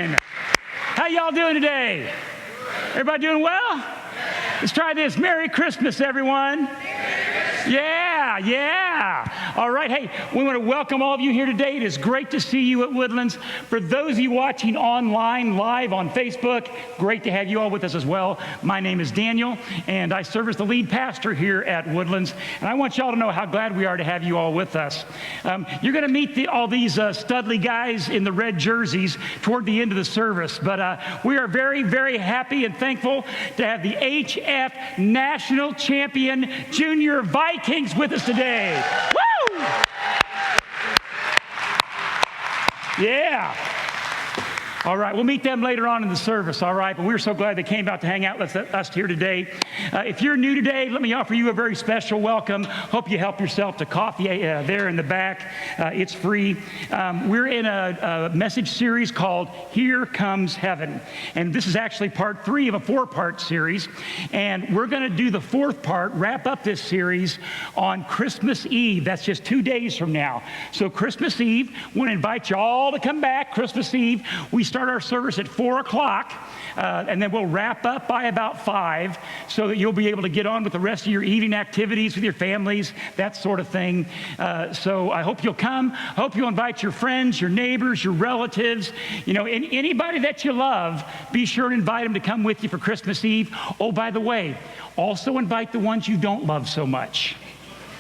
Amen. How y'all doing today? Everybody doing well? Let's try this. Merry Christmas, everyone. Yeah. All right. Hey, we want to welcome all of you here today. It is great to see you at Woodlands. For those of you watching online, live on Facebook, great to have you all with us as well. My name is Daniel, and I serve as the lead pastor here at Woodlands. And I want y'all to know how glad we are to have you all with us. You're going to meet all these studly guys in the red jerseys toward the end of the service. But we are very, very happy and thankful to have the HF National Champion Junior Vikings with us today. Woo! Yeah. All right, we'll meet them later on in the service, all right? But we're so glad they came out to hang out with us here today. If you're new today, let me offer you a very special welcome. Hope you help yourself to coffee there in the back. It's free. We're in a message series called Here Comes Heaven. And this is actually part 3 of a 4-part series. And we're going to do the 4th part, wrap up this series on Christmas Eve. That's just 2 days from now. So Christmas Eve, we want to invite you all to come back. Christmas Eve, we start our service at 4 o'clock, and then we'll wrap up by about 5 so that you'll be able to get on with the rest of your evening activities with your families, that sort of thing. So I hope you'll come. I hope you'll invite your friends, your neighbors, your relatives, and anybody that you love. Be sure to invite them to come with you for Christmas Eve. Oh, by the way, also invite the ones you don't love so much.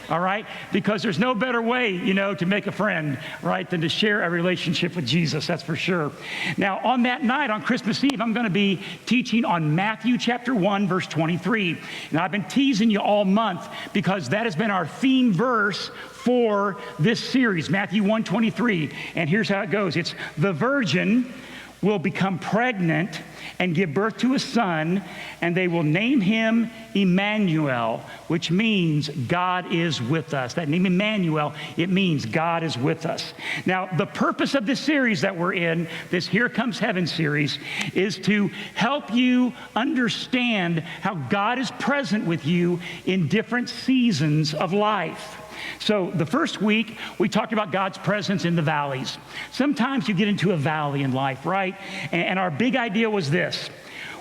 All right? Because there's no better way, to make a friend, right, than to share a relationship with Jesus, that's for sure. Now, on that night, on Christmas Eve, I'm going to be teaching on Matthew chapter 1, verse 23. And I've been teasing you all month because that has been our theme verse for this series, Matthew 1:23. And here's how it goes. It's, the virgin will become pregnant and give birth to a son, and they will name him Emmanuel, which means God is with us. That name Emmanuel, it means God is with us. Now, the purpose of this series that we're in, this Here Comes Heaven series, is to help you understand how God is present with you in different seasons of life. So the first week, we talked about God's presence in the valleys. Sometimes you get into a valley in life, right? And our big idea was this.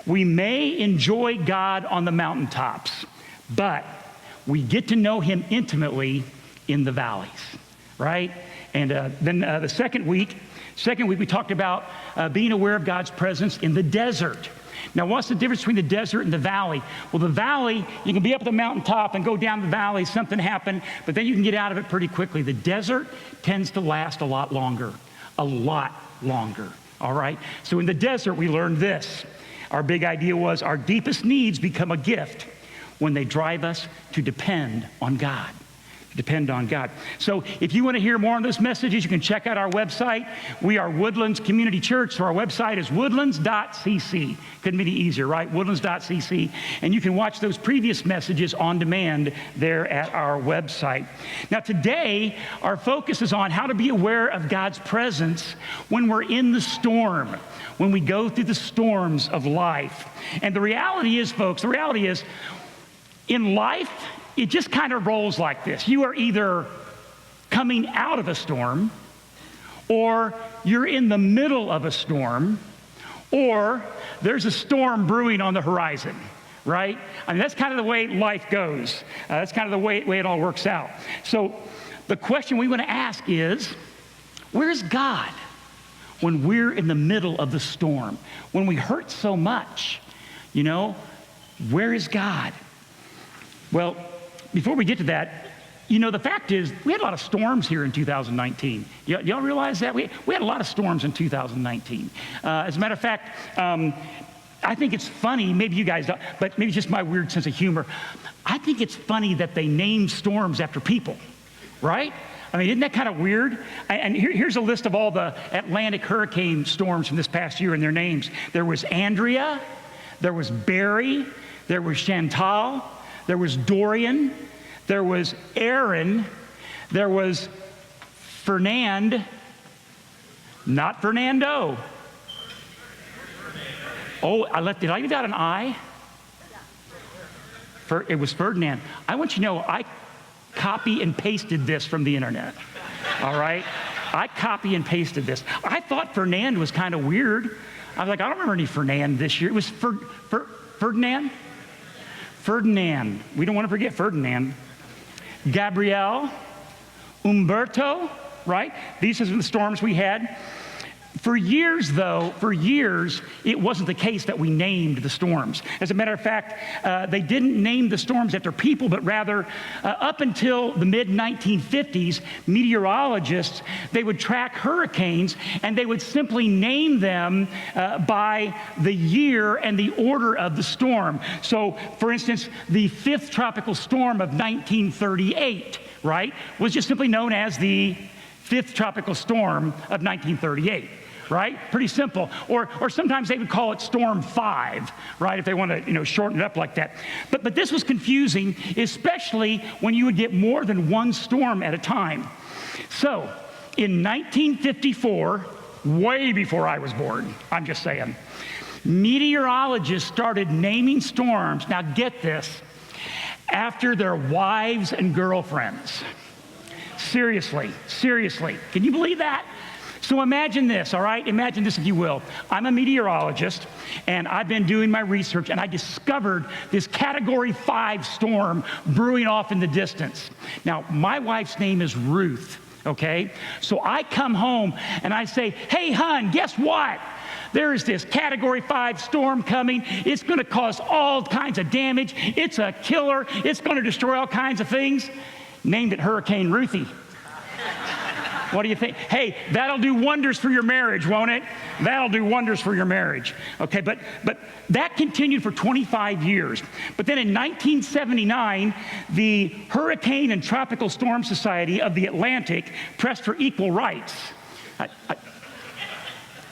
We may enjoy God on the mountaintops, but we get to know him intimately in the valleys, right? And then the second week, we talked about being aware of God's presence in the desert. Now, what's the difference between the desert and the valley? Well, the valley, you can be up at the mountaintop and go down the valley, something happened, but then you can get out of it pretty quickly. The desert tends to last a lot longer, all right? So in the desert, we learned this. Our big idea was our deepest needs become a gift when they drive us to depend on God. Depend on God. So if you want to hear more on those messages, you can check out our website. We are Woodlands Community Church, so our website is woodlands.cc. Couldn't be any easier, right? Woodlands.cc. And you can watch those previous messages on demand there at our website. Now today, our focus is on how to be aware of God's presence when we're in the storm, when we go through the storms of life. And the reality is, folks, in life, it just kind of rolls like this. You are either coming out of a storm, or you're in the middle of a storm, or there's a storm brewing on the horizon, right? I mean, that's kind of the way life goes. That's kind of the way it all works out. So the question we want to ask is, where's God when we're in the middle of the storm? When we hurt so much, where is God? Well, before we get to that, the fact is we had a lot of storms here in 2019. Y'all realize that? We had a lot of storms in 2019. As a matter of fact, I think it's funny, maybe you guys don't, but maybe it's just my weird sense of humor. I think it's funny that they name storms after people, right? I mean, isn't that kind of weird? And here's a list of all the Atlantic hurricane storms from this past year and their names. There was Andrea, there was Barry, there was Chantal, there was Dorian, there was Aaron, there was Fernand, not Fernando. Oh, did I leave out an I? It was Ferdinand. I want you to know, I copy and pasted this from the internet, all right? I copy and pasted this. I thought Fernand was kind of weird. I was like, I don't remember any Fernand this year. It was Ferdinand? Ferdinand. We don't want to forget Ferdinand. Gabrielle, Umberto, right? These are the storms we had. For years, it wasn't the case that we named the storms. As a matter of fact, they didn't name the storms after people, but rather up until the mid-1950s, meteorologists, they would track hurricanes, and they would simply name them by the year and the order of the storm. So, for instance, the fifth tropical storm of 1938, right, was just simply known as the fifth tropical storm of 1938. Right? Pretty simple. Or sometimes they would call it Storm 5, right? If they want to, shorten it up like that. But this was confusing, especially when you would get more than one storm at a time. So, in 1954, way before I was born, I'm just saying, meteorologists started naming storms, now get this, after their wives and girlfriends. Seriously. Can you believe that? So imagine this, all right? Imagine this, if you will. I'm a meteorologist, and I've been doing my research, and I discovered this Category 5 storm brewing off in the distance. Now, my wife's name is Ruth, okay? So I come home, and I say, hey, hon, guess what? There is this Category 5 storm coming. It's going to cause all kinds of damage. It's a killer. It's going to destroy all kinds of things. Named it Hurricane Ruthie. What do you think? Hey, that'll do wonders for your marriage, won't it? That'll do wonders for your marriage. Okay, but that continued for 25 years. But then in 1979, the Hurricane and Tropical Storm Society of the Atlantic pressed for equal rights.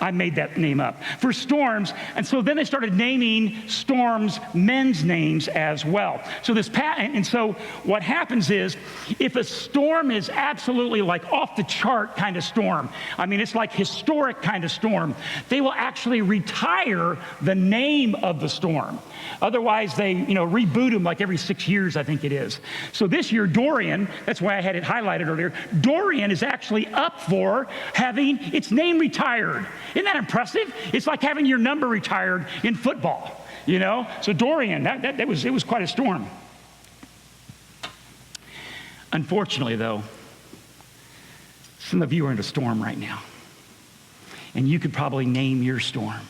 I made that name up, for storms. And so then they started naming storms men's names as well. So what happens is, if a storm is absolutely like off the chart kind of storm, I mean, it's like historic kind of storm, they will actually retire the name of the storm. Otherwise, they reboot them like every 6 years, I think it is. So this year, Dorian, that's why I had it highlighted earlier, Dorian is actually up for having its name retired. Isn't that impressive? It's like having your number retired in football, So Dorian, it was quite a storm. Unfortunately, though, some of you are in a storm right now, and you could probably name your storm.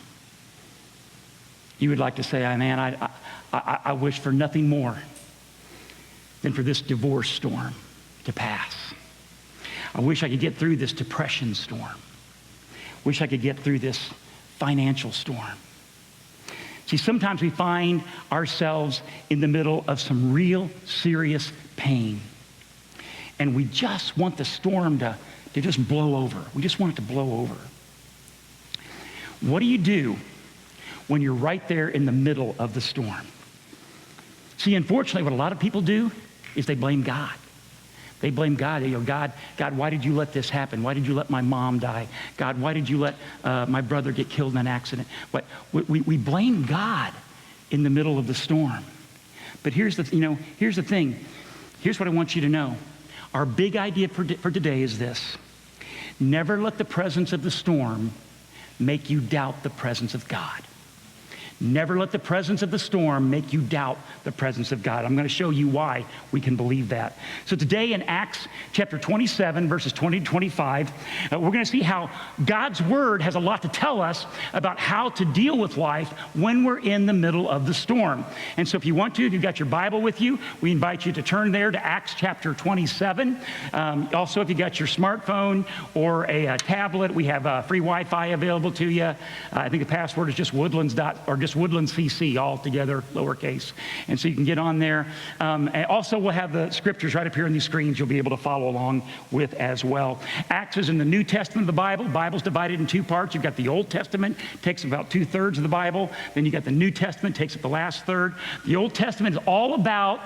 You would like to say, man, I wish for nothing more than for this divorce storm to pass. I wish I could get through this depression storm. Wish I could get through this financial storm. See, sometimes we find ourselves in the middle of some real serious pain, and we just want the storm to just blow over. We just want it to blow over. What do you do when you're right there in the middle of the storm? See, unfortunately, what a lot of people do is they blame God. They blame God. They go, God, why did you let this happen? Why did you let my mom die? God, why did you let my brother get killed in an accident? But we blame God in the middle of the storm. But here's the thing. Here's what I want you to know. Our big idea for today is this: never let the presence of the storm make you doubt the presence of God. Never let the presence of the storm make you doubt the presence of God. I'm going to show you why we can believe that. So today in Acts chapter 27, verses 20 to 25, we're going to see how God's word has a lot to tell us about how to deal with life when we're in the middle of the storm. And so if you want to, if you've got your Bible with you, we invite you to turn there to Acts chapter 27. Also, if you got your smartphone or a tablet, we have free Wi-Fi available to you. I think the password is just Woodlands CC, all together, lowercase. And so you can get on there. And also, we'll have the scriptures right up here on these screens you'll be able to follow along with as well. Acts is in the New Testament of the Bible. The Bible's divided in two parts. You've got the Old Testament, takes about 2/3 of the Bible. Then you got the New Testament, takes up the last third. The Old Testament is all about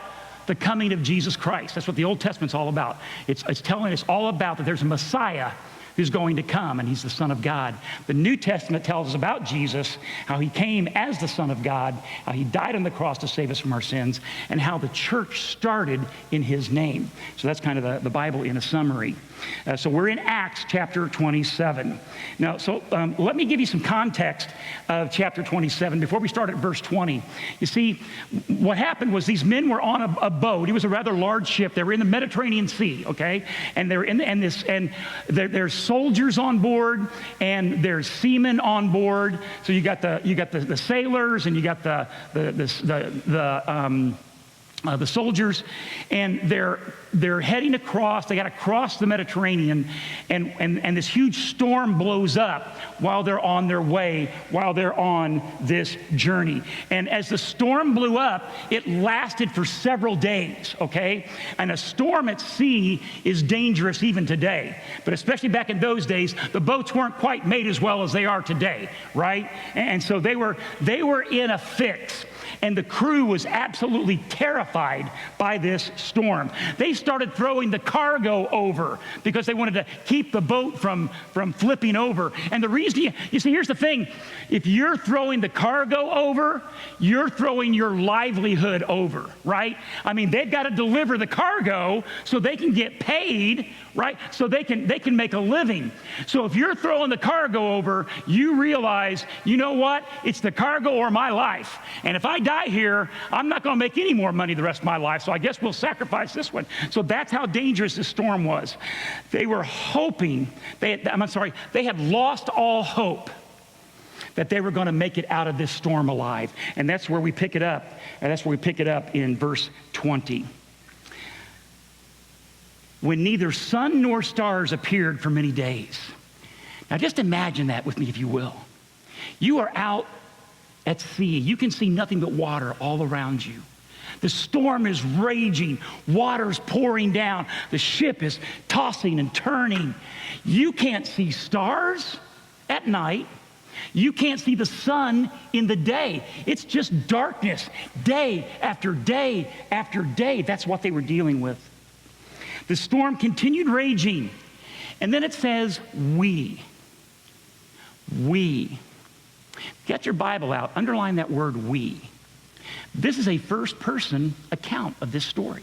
the coming of Jesus Christ. That's what the Old Testament's all about. It's telling us all about that there's a Messiah who's going to come, and he's the Son of God. The New Testament tells us about Jesus, how he came as the Son of God, how he died on the cross to save us from our sins, and how the church started in his name. So that's kind of the Bible in a summary. So we're in Acts chapter 27. Now, let me give you some context of chapter 27 before we start at verse 20. You see, what happened was these men were on a boat. It was a rather large ship. They were in the Mediterranean Sea, okay? And they're there's soldiers on board and there's seamen on board. So you got the sailors and you got the soldiers, and they're heading across. They got to cross the Mediterranean, and this huge storm blows up while they're on their way, while they're on this journey. And as the storm blew up, it lasted for several days, okay? And a storm at sea is dangerous even today. But especially back in those days, the boats weren't quite made as well as they are today, right? And so they were in a fix. And the crew was absolutely terrified by this storm. They started throwing the cargo over because they wanted to keep the boat from flipping over. And the reason, you see, here's the thing. If you're throwing the cargo over, you're throwing your livelihood over, right? I mean, they've got to deliver the cargo so they can get paid, right? So they can make a living. So if you're throwing the cargo over, you realize, you know what? It's the cargo or my life. And if I die here, I'm not going to make any more money the rest of my life, so I guess we'll sacrifice this one. So that's how dangerous this storm was. They were hoping, they had lost all hope that they were going to make it out of this storm alive. And that's where we pick it up. And that's where we pick it up in verse 20. When neither sun nor stars appeared for many days. Now just imagine that with me, if you will. You are out at sea. You can see nothing but water all around you. The storm is raging. Water's pouring down. The ship is tossing and turning. You can't see stars at night. You can't see the sun in the day. It's just darkness, day after day after day. That's what they were dealing with. The storm continued raging. And then it says, we. Get your Bible out. Underline that word, we. This is a first-person account of this story.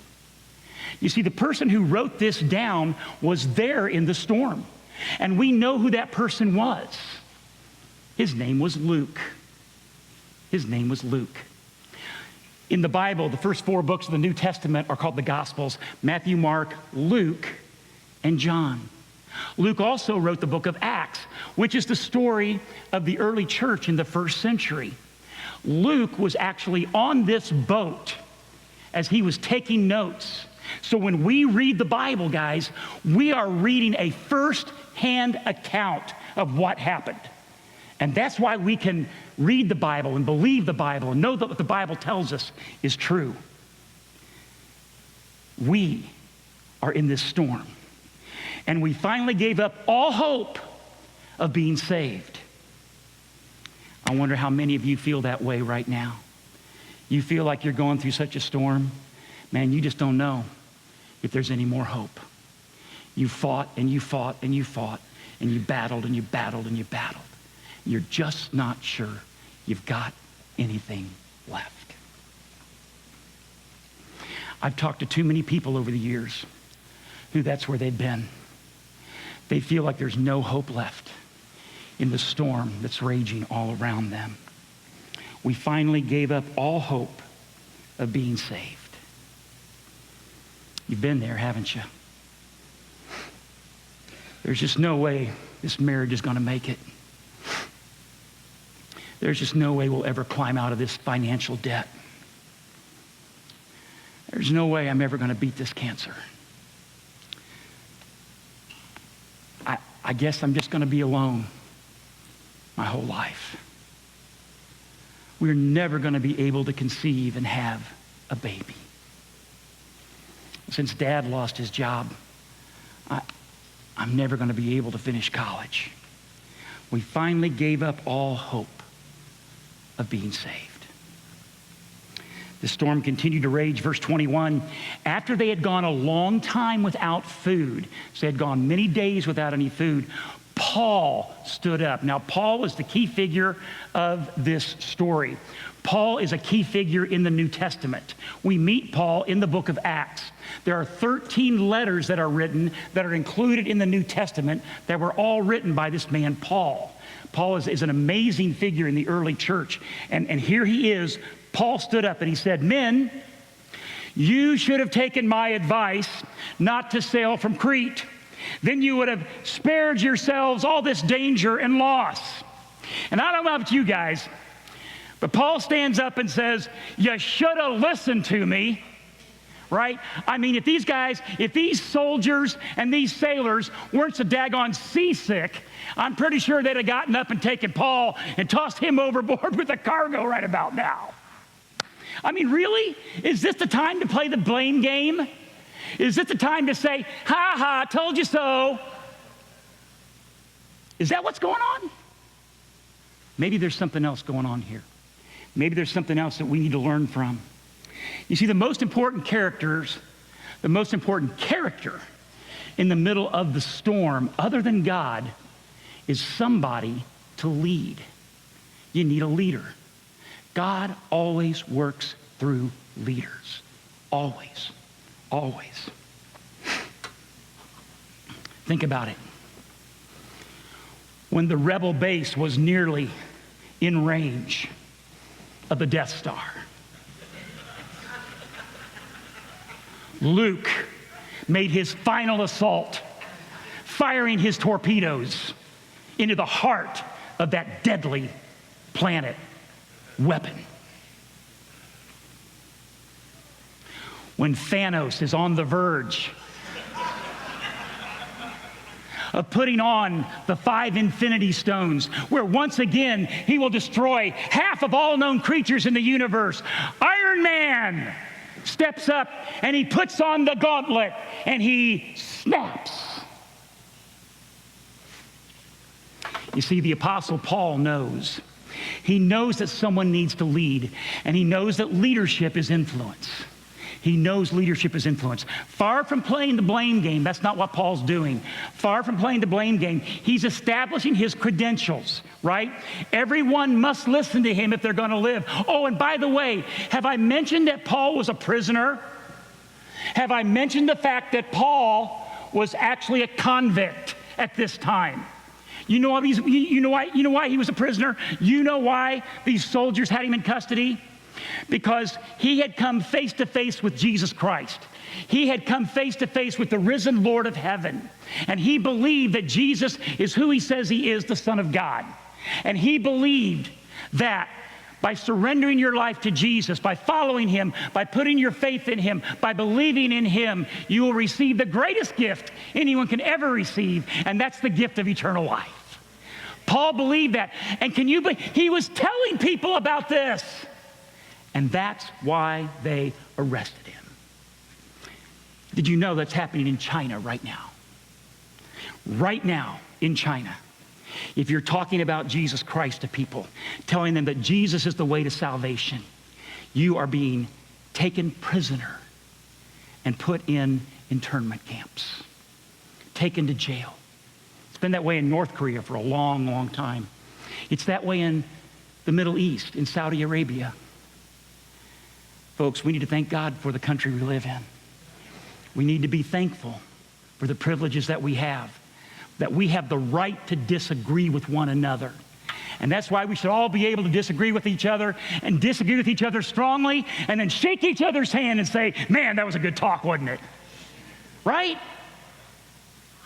You see, the person who wrote this down was there in the storm. And we know who that person was. His name was Luke. His name was Luke. In the Bible, the first 4 books of the New Testament are called the Gospels: Matthew, Mark, Luke, and John. Luke also wrote the book of Acts, which is the story of the early church in the first century. Luke was actually on this boat as he was taking notes. So when we read the Bible, guys, we are reading a first-hand account of what happened. And that's why we can read the Bible and believe the Bible and know that what the Bible tells us is true. We are in this storm. And we finally gave up all hope of being saved. I wonder how many of you feel that way right now. You feel like you're going through such a storm. Man, you just don't know if there's any more hope. You fought and you fought and you fought and you battled and you battled and you battled. You're just not sure you've got anything left. I've talked to too many people over the years who that's where they've been. They feel like there's no hope left in the storm that's raging all around them. We finally gave up all hope of being saved. You've been there, haven't you? There's just no way this marriage is going to make it. There's just no way we'll ever climb out of this financial debt. There's no way I'm ever going to beat this cancer. I guess I'm just going to be alone my whole life. We're never going to be able to conceive and have a baby. Since Dad lost his job, I'm never going to be able to finish college. We finally gave up all hope of being saved. The storm continued to rage. Verse 21, after they had gone a long time without food, so they had gone many days without any food, Paul stood up. Now, Paul is the key figure of this story. Paul is a key figure in the New Testament. We meet Paul in the book of Acts. There are 13 letters that are written that are included in the New Testament that were all written by this man, Paul. Paul is an amazing figure in the early church. And here he is. Paul stood up and he said, "Men, you should have taken my advice not to sail from Crete. Then you would have spared yourselves all this danger and loss." And I don't know about you guys, but Paul stands up and says, "You should have listened to me." Right? I mean, if these soldiers and these sailors weren't so daggone seasick, I'm pretty sure they'd have gotten up and taken Paul and tossed him overboard with the cargo right about now. I mean, really? Is this the time to play the blame game? Is this the time to say, "Ha ha, told you so"? Is that what's going on? Maybe there's something else going on here. Maybe there's something else that we need to learn from. You see, the most important character in the middle of the storm, other than God, is somebody to lead. You need a leader. God always works through leaders. Always. Always. Think about it. When the rebel base was nearly in range of the Death Star, Luke made his final assault, firing his torpedoes into the heart of that deadly planet weapon. When Thanos is on the verge of putting on the 5 Infinity Stones, where once again he will destroy half of all known creatures in the universe, Iron Man steps up and he puts on the gauntlet and he snaps. You see, the Apostle Paul knows. He knows that someone needs to lead, and he knows that leadership is influence. He knows leadership is influence. Far from playing the blame game, that's not what Paul's doing. Far from playing the blame game, he's establishing his credentials, right? Everyone must listen to him if they're going to live. Oh, and by the way, have I mentioned that Paul was a prisoner? Have I mentioned the fact that Paul was actually a convict at this time? You know why he was a prisoner? You know why these soldiers had him in custody? Because he had come face to face with Jesus Christ. He had come face to face with the risen Lord of heaven. And he believed that Jesus is who he says he is, the Son of God. And he believed that by surrendering your life to Jesus, by following him, by putting your faith in him, by believing in him, you will receive the greatest gift anyone can ever receive, and that's the gift of eternal life. Paul believed that. And can you believe he was telling people about this? And that's why they arrested him. Did you know that's happening in China right now? Right now in China. If you're talking about Jesus Christ to people, telling them that Jesus is the way to salvation, you are being taken prisoner and put in internment camps, taken to jail. It's been that way in North Korea for a long, long time. It's that way in the Middle East, in Saudi Arabia. Folks, we need to thank God for the country we live in. We need to be thankful for the privileges that we have the right to disagree with one another. And that's why we should all be able to disagree with each other and disagree with each other strongly and then shake each other's hand and say, "Man, that was a good talk, wasn't it?" Right?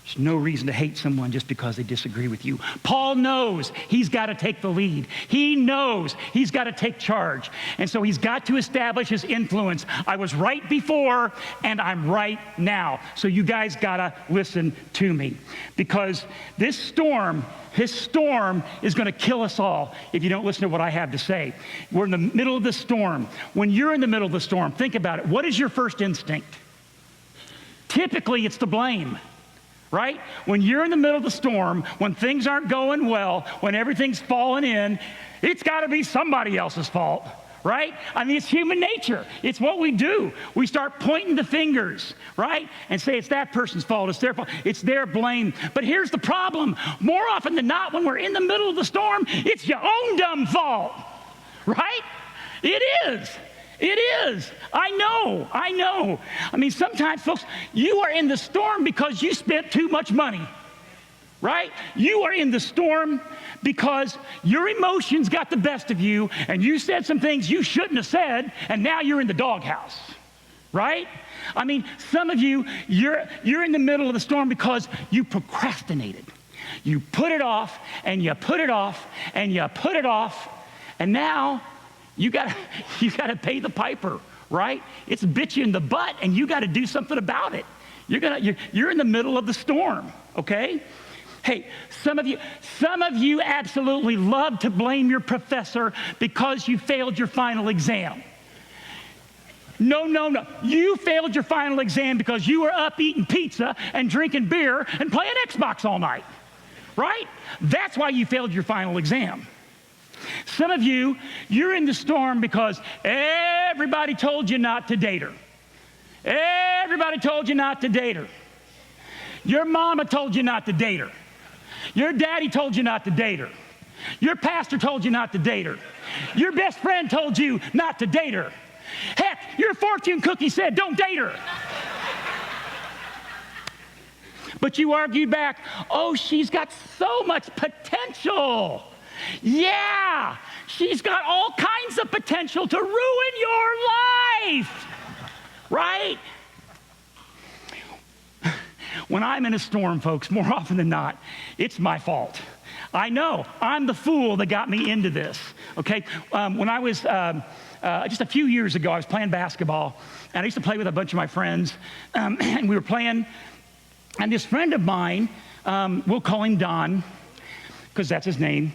There's no reason to hate someone just because they disagree with you. Paul knows he's got to take the lead. He knows he's got to take charge. And so he's got to establish his influence. I was right before, and I'm right now. So you guys got to listen to me. Because this storm is going to kill us all if you don't listen to what I have to say. We're in the middle of the storm. When you're in the middle of the storm, think about it. What is your first instinct? Typically, it's to blame. Right? When you're in the middle of the storm, when things aren't going well, when everything's falling in, it's got to be somebody else's fault. right? I mean, it's human nature. It's what we do. We start pointing the fingers, right? And say it's that person's fault, it's their fault, it's their blame. But here's the problem. More often than not, when we're in the middle of the storm, it's your own dumb fault, right? It is. It is. I know. I mean, sometimes, folks, you are in the storm because you spent too much money, right? You are in the storm because your emotions got the best of you and you said some things you shouldn't have said, and now you're in the doghouse, right? I mean, some of you, you're in the middle of the storm because you procrastinated. You put it off, and you put it off, and you put it off, and now you got to pay the piper, right? It's bit you in the butt, and you got to do something about it. You're in the middle of the storm, okay? Hey, some of you absolutely love to blame your professor because you failed your final exam. No. You failed your final exam because you were up eating pizza and drinking beer and playing Xbox all night, right? That's why you failed your final exam. Some of you, you're in the storm because everybody told you not to date her. Everybody told you not to date her. Your mama told you not to date her. Your daddy told you not to date her. Your pastor told you not to date her. Your best friend told you not to date her. Heck, your fortune cookie said, don't date her. But you argued back, oh, she's got so much potential. Yeah, she's got all kinds of potential to ruin your life, right? When I'm in a storm, folks, more often than not, it's my fault. I know. I'm the fool that got me into this, okay? When I was, just a few years ago, I was playing basketball, and I used to play with a bunch of my friends, and we were playing, and this friend of mine, we'll call him Don, because that's his name.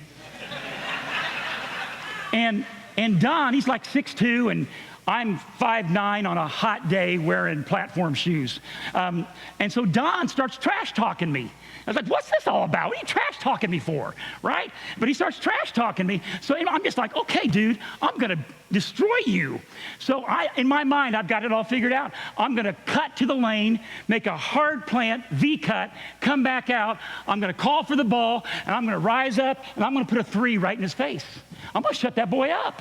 And Don, he's like 6'2", and I'm 5'9" on a hot day wearing platform shoes. And so Don starts trash talking me. I was like, what's this all about? What are you trash talking me for, right? But he starts trash talking me. So I'm just like, okay, dude, I'm going to destroy you. So in my mind, I've got it all figured out. I'm going to cut to the lane, make a hard plant, V-cut, come back out. I'm going to call for the ball, and I'm going to rise up, and I'm going to put a 3 right in his face. I'm going to shut that boy up.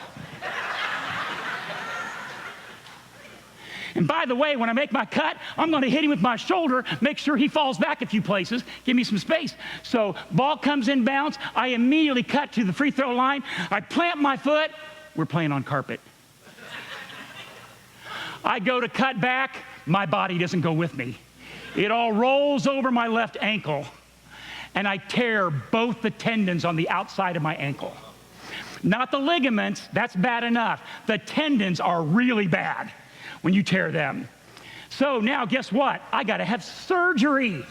And by the way, when I make my cut, I'm going to hit him with my shoulder, make sure he falls back a few places, give me some space. So ball comes in bounds. I immediately cut to the free throw line. I plant my foot. We're playing on carpet. I go to cut back. My body doesn't go with me. It all rolls over my left ankle, and I tear both the tendons on the outside of my ankle. Not the ligaments. That's bad enough. The tendons are really bad when you tear them. So now guess what? I got to have surgery.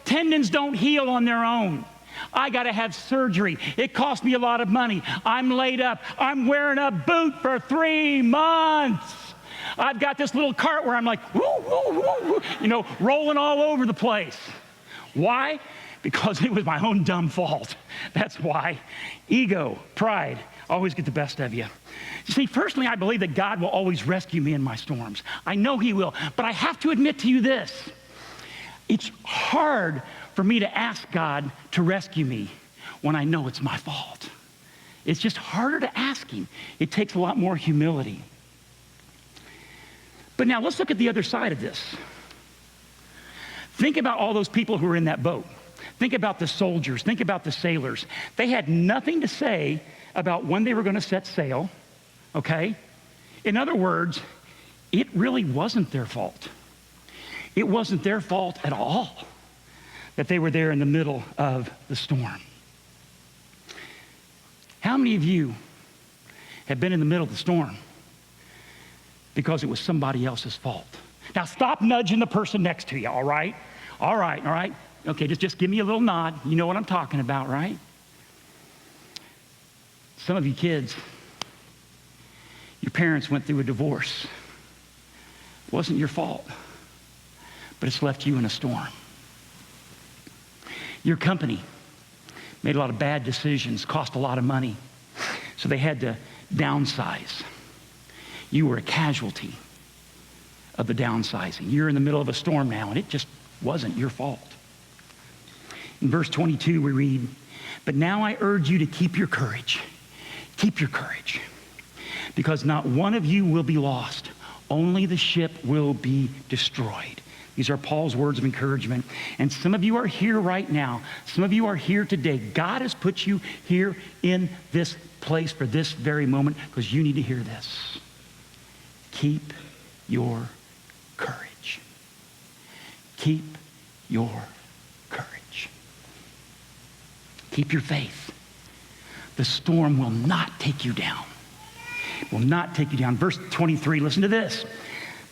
Tendons don't heal on their own. I got to have surgery. It cost me a lot of money. I'm laid up. I'm wearing a boot for 3 months. I've got this little cart where I'm like, woo, woo, woo, woo, rolling all over the place. Why? Because it was my own dumb fault. That's why. Ego, pride, always get the best of you. You see, personally, I believe that God will always rescue me in my storms. I know he will, but I have to admit to you this. It's hard for me to ask God to rescue me when I know it's my fault. It's just harder to ask him. It takes a lot more humility. But now let's look at the other side of this. Think about all those people who were in that boat. Think about the soldiers. Think about the sailors. They had nothing to say about when they were going to set sail, okay? In other words, it really wasn't their fault. It wasn't their fault at all that they were there in the middle of the storm. How many of you have been in the middle of the storm because it was somebody else's fault? Now stop nudging the person next to you, all right? All right. Okay, just give me a little nod. You know what I'm talking about, right? Some of you kids, your parents went through a divorce. It wasn't your fault, but it's left you in a storm. Your company made a lot of bad decisions, cost a lot of money. So they had to downsize. You were a casualty of the downsizing. You're in the middle of a storm now, and it just wasn't your fault. In verse 22, we read, "But now I urge you to keep your courage. Keep your courage, because not one of you will be lost. Only the ship will be destroyed." These are Paul's words of encouragement. And some of you are here right now. Some of you are here today. God has put you here in this place for this very moment because you need to hear this. Keep your courage. Keep your courage. Keep your faith. The storm will not take you down. It will not take you down. Verse 23, listen to this.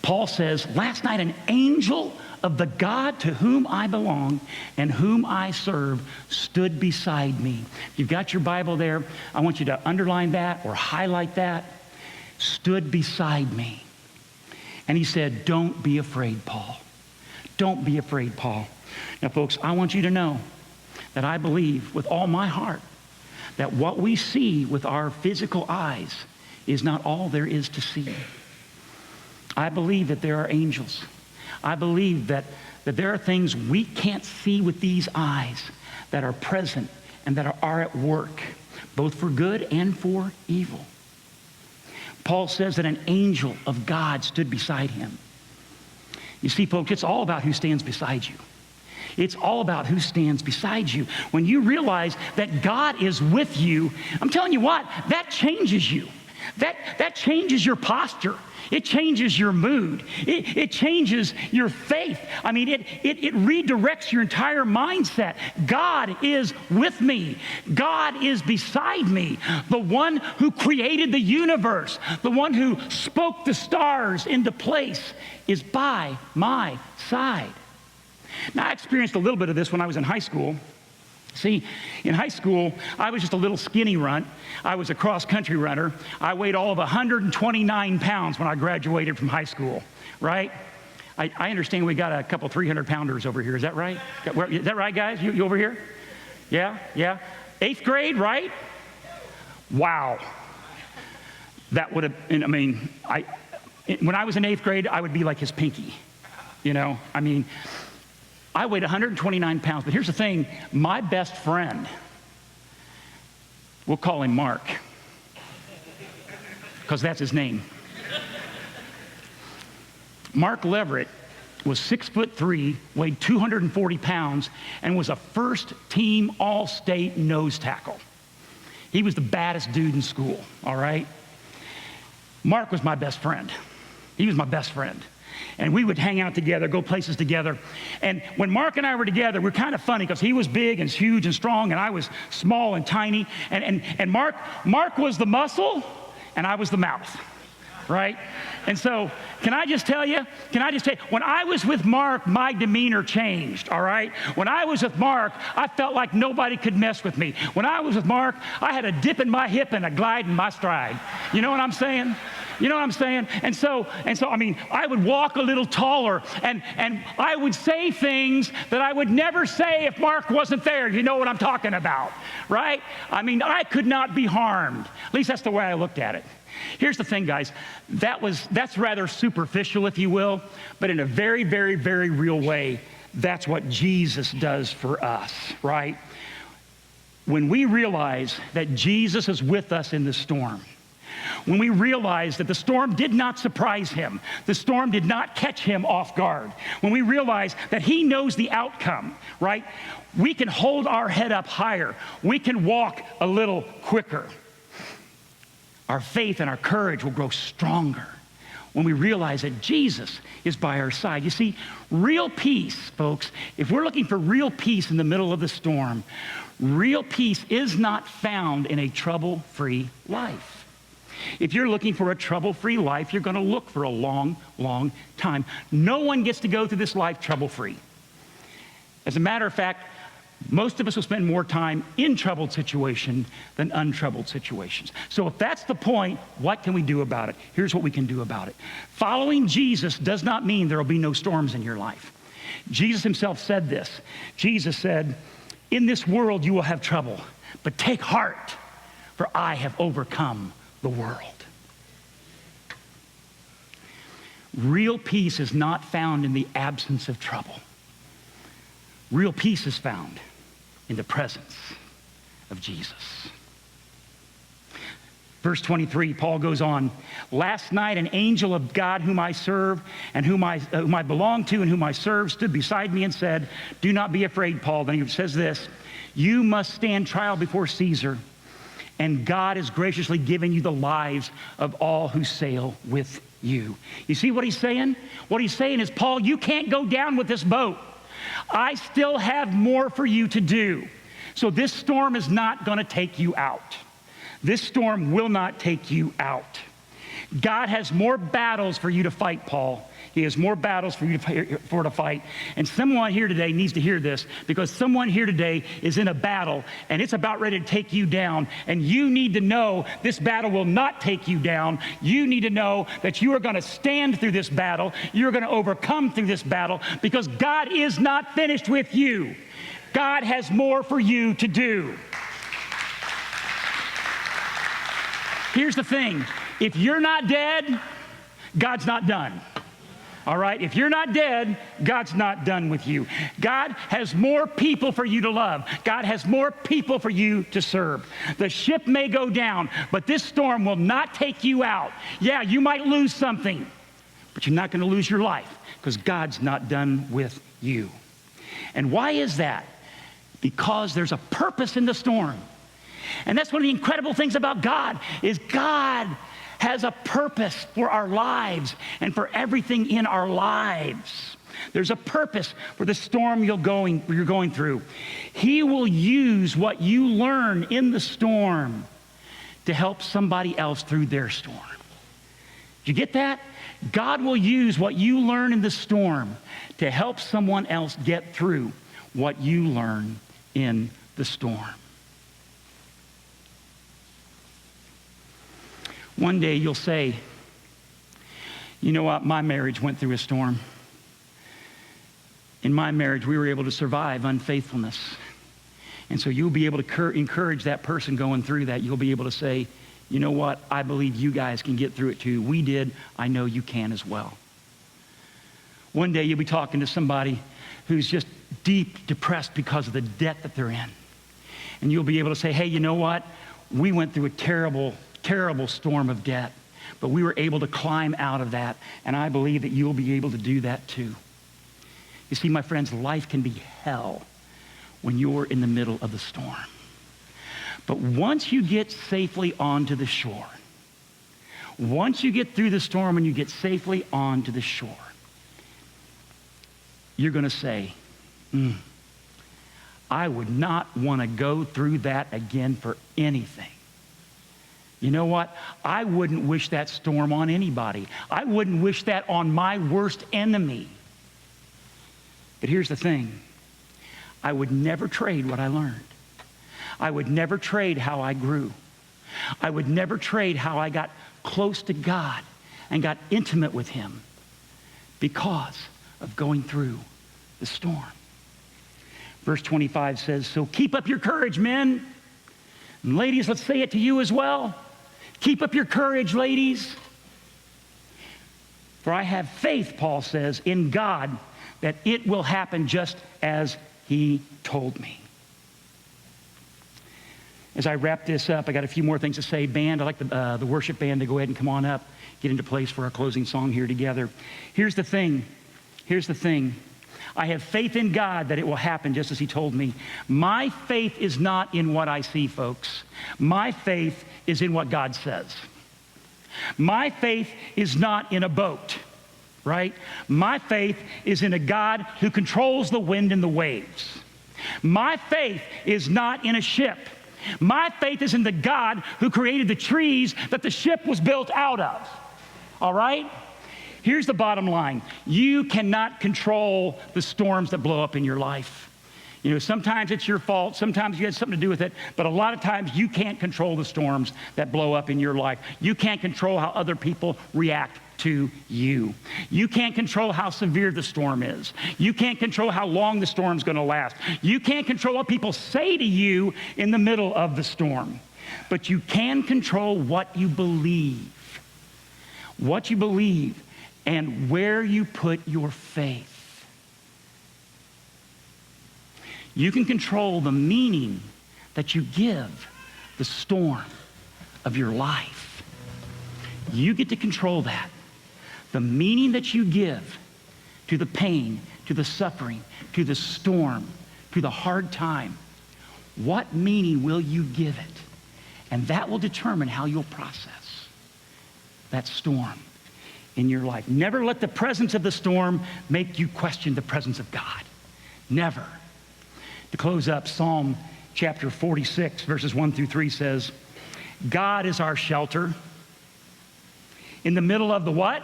Paul says, "Last night an angel of the God to whom I belong and whom I serve stood beside me." If you've got your Bible there, I want you to underline that or highlight that. Stood beside me. And he said, "Don't be afraid, Paul. Don't be afraid, Paul." Now, folks, I want you to know that I believe with all my heart that what we see with our physical eyes is not all there is to see. I believe that there are angels. I believe that there are things we can't see with these eyes that are present and that are at work, both for good and for evil. Paul says that an angel of God stood beside him. You see, folks, it's all about who stands beside you. It's all about who stands beside you. When you realize that God is with you, I'm telling you what, that changes you. That changes your posture. It changes your mood. It changes your faith. I mean, it redirects your entire mindset. God is with me. God is beside me. The one who created the universe, the one who spoke the stars into place, is by my side. Now, I experienced a little bit of this when I was in high school. See, in high school, I was just a little skinny runt. I was a cross-country runner. I weighed all of 129 pounds when I graduated from high school, right? I understand we got a couple 300-pounders over here. Is that right? Is that right, guys? You over here? Yeah? 8th grade, right? Wow. That would have, I mean, when I was in 8th grade, I would be like his pinky, you know? I mean, I weighed 129 pounds, but here's the thing. My best friend, we'll call him Mark, because that's his name. Mark Leverett was 6'3", weighed 240 pounds, and was a first-team All-State nose tackle. He was the baddest dude in school, all right? Mark was my best friend. He was my best friend. And we would hang out together, go places together. And when Mark and I were together, we're kind of funny because he was big and huge and strong, and I was small and tiny. And Mark was the muscle, and I was the mouth, right? And so, can I just tell you, when I was with Mark, my demeanor changed, all right? When I was with Mark, I felt like nobody could mess with me. When I was with Mark, I had a dip in my hip and a glide in my stride. You know what I'm saying? You know what I'm saying? And so, I mean, I would walk a little taller, and I would say things that I would never say if Mark wasn't there. You know what I'm talking about, right? I mean, I could not be harmed. At least that's the way I looked at it. Here's the thing, guys. That's rather superficial, if you will, but in a very, very, very real way, that's what Jesus does for us, right? When we realize that Jesus is with us in the storm, when we realize that the storm did not surprise him, the storm did not catch him off guard, when we realize that he knows the outcome, right? We can hold our head up higher. We can walk a little quicker. Our faith and our courage will grow stronger when we realize that Jesus is by our side. You see, real peace, folks, if we're looking for real peace in the middle of the storm, real peace is not found in a trouble-free life. If you're looking for a trouble-free life, you're going to look for a long, long time. No one gets to go through this life trouble-free. As a matter of fact, most of us will spend more time in troubled situations than untroubled situations. So if that's the point, what can we do about it? Here's what we can do about it. Following Jesus does not mean there will be no storms in your life. Jesus himself said this. Jesus said, "In this world you will have trouble, but take heart, for I have overcome the world. Real peace is not found in the absence of trouble. Real peace is found in the presence of Jesus. Verse 23, Paul goes on, last night an angel of God whom I serve and whom I belong to and whom I serve stood beside me and said, do not be afraid, Paul. Then he says this, you must stand trial before Caesar, and God has graciously given you the lives of all who sail with you. You see what he's saying? What he's saying is, Paul, you can't go down with this boat. I still have more for you to do. So this storm is not going to take you out. This storm will not take you out. God has more battles for you to fight, Paul. He has more battles for you to fight. And someone here today needs to hear this, because someone here today is in a battle and it's about ready to take you down. And you need to know this battle will not take you down. You need to know that you are going to stand through this battle. You're going to overcome through this battle, because God is not finished with you. God has more for you to do. Here's the thing. If you're not dead, God's not done. All right? If you're not dead, God's not done with you. God has more people for you to love. God has more people for you to serve. The ship may go down, but this storm will not take you out. Yeah, you might lose something, but you're not going to lose your life, because God's not done with you. And why is that? Because there's a purpose in the storm. And that's one of the incredible things about God, is God has a purpose for our lives and for everything in our lives. There's a purpose for the storm you're going through. He will use what you learn in the storm to help somebody else through their storm. Did you get that? God will use what you learn in the storm to help someone else get through what you learn in the storm. One day you'll say, you know what, my marriage went through a storm. In my marriage, we were able to survive unfaithfulness. And so you'll be able to encourage that person going through that. You'll be able to say, you know what, I believe you guys can get through it too. We did. I know you can as well. One day you'll be talking to somebody who's just deep depressed because of the debt that they're in. And you'll be able to say, hey, you know what, we went through a terrible storm of debt, but we were able to climb out of that, and I believe that you'll be able to do that too. You see, my friends, life can be hell when you're in the middle of the storm. But once you get safely onto the shore, once you get through the storm and you get safely onto the shore, you're going to say, I would not want to go through that again for anything. You know what? I wouldn't wish that storm on anybody. I wouldn't wish that on my worst enemy. But here's the thing. I would never trade what I learned. I would never trade how I grew. I would never trade how I got close to God and got intimate with Him because of going through the storm. Verse 25 says, so keep up your courage, men. And ladies, let's say it to you as well. Keep up your courage, ladies. For I have faith, Paul says, in God that it will happen just as He told me. As I wrap this up, I got a few more things to say. Band, I'd like the worship band to go ahead and come on up, get into place for our closing song here together. Here's the thing. I have faith in God that it will happen just as He told me. My faith is not in what I see, folks. My faith is in what God says. My faith is not in a boat, right? My faith is in a God who controls the wind and the waves. My faith is not in a ship. My faith is in the God who created the trees that the ship was built out of. All right? Here's the bottom line. You cannot control the storms that blow up in your life. You know, sometimes it's your fault. Sometimes you had something to do with it. But a lot of times you can't control the storms that blow up in your life. You can't control how other people react to you. You can't control how severe the storm is. You can't control how long the storm's going to last. You can't control what people say to you in the middle of the storm. but you can control what you believe. What you believe and where you put your faith. You can control the meaning that you give the storm of your life. You get to control that. The meaning that you give to the pain, to the suffering, to the storm, to the hard time. What meaning will you give it? And that will determine how you'll process that storm in your life. Never let the presence of the storm make you question the presence of God. Never. To close up, Psalm chapter 46, verses 1 through 3 says, God is our shelter. In the middle of the what?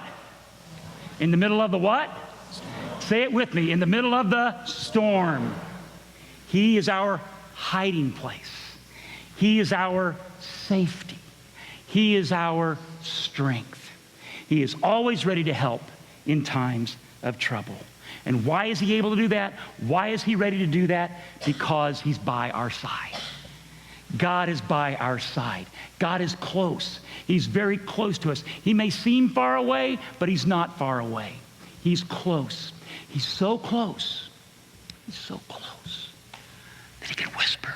In the middle of the what? Say it with me. In the middle of the storm. He is our hiding place. He is our safety. He is our strength. He is always ready to help in times of trouble. And why is he able to do that? Why is he ready to do that? Because he's by our side. God is by our side. God is close. He's very close to us. He may seem far away, but he's not far away. He's close. He's so close. He's so close that he can whisper